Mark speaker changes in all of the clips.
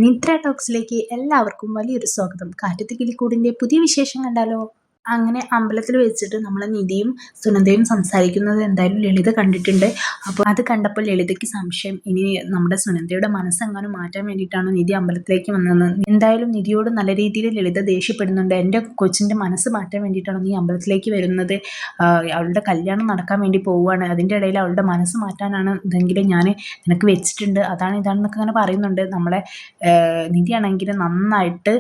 Speaker 1: നിദ്ര ടോക്സിലേക്ക് എല്ലാവർക്കും വലിയൊരു സ്വാഗതം. കാറ്റത്ത് കിളിക്കൂടിന്റെ പുതിയ വിശേഷം കണ്ടാലോ? അങ്ങനെ അമ്പലത്തിൽ വെച്ചിട്ട് നമ്മളെ നിധിയും സുനന്ദയും സംസാരിക്കുന്നത് എന്തായാലും ലളിത കണ്ടിട്ടുണ്ട്. അപ്പോൾ അത് കണ്ടപ്പോൾ ലളിതയ്ക്ക് സംശയം, ഇനി നമ്മുടെ സുനന്ദയുടെ മനസ്സെങ്ങാനും മാറ്റാൻ വേണ്ടിയിട്ടാണോ നിധി അമ്പലത്തിലേക്ക് വന്നതെന്ന്. എന്തായാലും നിധിയോട് നല്ല രീതിയിൽ ലളിത ദേഷ്യപ്പെടുന്നുണ്ട്. എൻ്റെ കൊച്ചിൻ്റെ മനസ്സ് മാറ്റാൻ വേണ്ടിയിട്ടാണോ നീ അമ്പലത്തിലേക്ക് വരുന്നത്? അവളുടെ കല്യാണം നടക്കാൻ വേണ്ടി പോവുകയാണ്, അതിൻ്റെ ഇടയിൽ അവളുടെ മനസ്സ് മാറ്റാനാണ് ഇതെങ്കിലും ഞാൻ നിനക്ക് വെച്ചിട്ടുണ്ട്, അതാണ് ഇതാണെന്നൊക്കെ അങ്ങനെ പറയുന്നുണ്ട്. നമ്മളെ നിധിയാണെങ്കിൽ നന്നായിട്ട്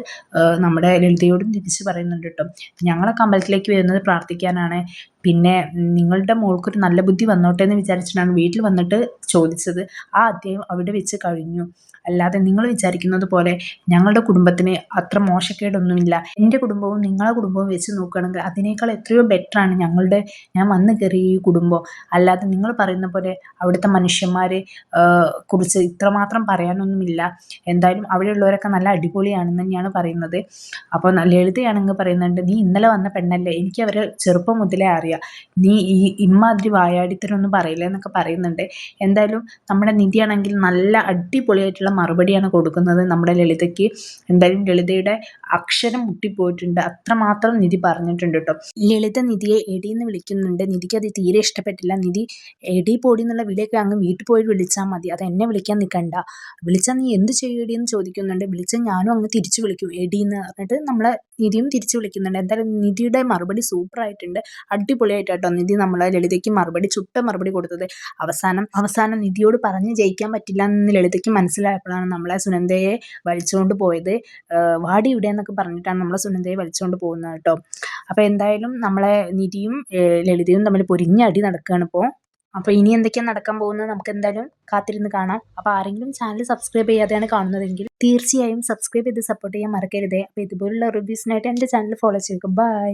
Speaker 1: നമ്മുടെ ലളിതയോടും തിരിച്ച് പറയുന്നുണ്ട് കേട്ടോ. ഞങ്ങളൊക്കെ അമ്പലത്തിലേക്ക് വരുന്നത് പ്രാർത്ഥിക്കാനാണ്, പിന്നെ നിങ്ങളുടെ മോൾക്കൊരു നല്ല ബുദ്ധി വന്നോട്ടെ എന്ന് വിചാരിച്ചിട്ടാണ് വീട്ടിൽ വന്നിട്ട് ചോദിച്ചത്. ആ അധ്യായം അവിടെ വെച്ച് കഴിഞ്ഞു. അല്ലാതെ നിങ്ങൾ വിചാരിക്കുന്നത് പോലെ ഞങ്ങളുടെ കുടുംബത്തിന് അത്ര മോശക്കേടൊന്നുമില്ല. എൻ്റെ കുടുംബവും നിങ്ങളെ കുടുംബവും വെച്ച് നോക്കുകയാണെങ്കിൽ അതിനേക്കാൾ എത്രയോ ബെറ്ററാണ് ഞാൻ വന്ന് കയറിയ ഈ കുടുംബം. അല്ലാതെ നിങ്ങൾ പറയുന്ന പോലെ അവിടുത്തെ മനുഷ്യന്മാരെ കുറിച്ച് ഇത്രമാത്രം പറയാനൊന്നുമില്ല. എന്തായാലും അവിടെയുള്ളവരൊക്കെ നല്ല അടിപൊളിയാണെന്ന് തന്നെയാണ് പറയുന്നത്. അപ്പോൾ ലളിതയാണെങ്കിൽ പറയുന്നുണ്ട്, നീ ഇന്നലെ വന്ന പെണ്ണല്ലേ, എനിക്ക് അവരെ ചെറുപ്പം മുതലേ അറിയാം, നീ ഈ ഇമ്മാതിരി വായാടിത്തരൊന്നും പറയില്ല എന്നൊക്കെ പറയുന്നുണ്ട്. എന്തായാലും നമ്മുടെ നിധിയാണെങ്കിൽ നല്ല അടിപൊളിയായിട്ടുള്ള മറുപടിയാണ് കൊടുക്കുന്നത് നമ്മുടെ ലളിതയ്ക്ക്. എന്തായാലും ലളിതയുടെ അക്ഷരം മുട്ടിപ്പോയിട്ടുണ്ട്, അത്രമാത്രം നിധി പറഞ്ഞിട്ടുണ്ട് കേട്ടോ. ലളിത നിധിയെ എടീന്ന് വിളിക്കുന്നുണ്ട്. നിധിക്ക് അത് തീരെ ഇഷ്ടപ്പെട്ടില്ല. നിധി എടി പൊടി എന്നുള്ള വിളിയൊക്കെ അങ്ങ് വീട്ടിൽ പോയി വിളിച്ചാൽ മതി, അത് എന്നെ വിളിക്കാൻ നിൽക്കണ്ട. വിളിച്ചാൽ നീ എന്ത് ചെയ്യും എടി എന്ന് ചോദിക്കുന്നുണ്ട്. വിളിച്ചാൽ ഞാനും അങ്ങ് തിരിച്ചു വിളിക്കും എടി എന്ന് പറഞ്ഞിട്ട് നമ്മളെ നിധിയും തിരിച്ചു വിളിക്കുന്നുണ്ട്. എന്തായാലും നിധിയുടെ മറുപടി സൂപ്പർ ആയിട്ടുണ്ട്, അടിപൊളിയായിട്ടോ നിധി നമ്മളെ ലളിതയ്ക്ക് ചുട്ട മറുപടി കൊടുത്തത്. അവസാനം നിധിയോട് പറഞ്ഞ് ജയിക്കാൻ പറ്റില്ല എന്ന് ലളിതയ്ക്ക് മനസ്സിലായപ്പോഴാണ് നമ്മളെ സുനന്ദയെ വലിച്ചുകൊണ്ട് പോയത്. വാടി ഇവിടെ എന്നൊക്കെ പറഞ്ഞിട്ടാണ് നമ്മളെ സുനന്ദയെ വലിച്ചുകൊണ്ട് പോകുന്നത് കേട്ടോ. അപ്പോൾ എന്തായാലും നമ്മളെ നിധിയും ലളിതയും തമ്മിൽ പൊരിഞ്ഞടി നടക്കുകയാണ് ഇപ്പോൾ. അപ്പോൾ ഇനി എന്തൊക്കെയാണ് നടക്കാൻ പോകുന്നത് നമുക്ക് എന്തായാലും കാത്തിരുന്ന് കാണാം. അപ്പോൾ ആരെങ്കിലും ചാനൽ സബ്സ്ക്രൈബ് ചെയ്യാതെയാണ് കാണുന്നതെങ്കിൽ തീർച്ചയായും സബ്സ്ക്രൈബ് ചെയ്ത് സപ്പോർട്ട് ചെയ്യാൻ മറക്കരുതേ. അപ്പോൾ ഇതുപോലുള്ള റിവ്യൂസിനായിട്ട് എൻ്റെ ചാനൽ ഫോളോ ചെയ്യുക. ബൈ.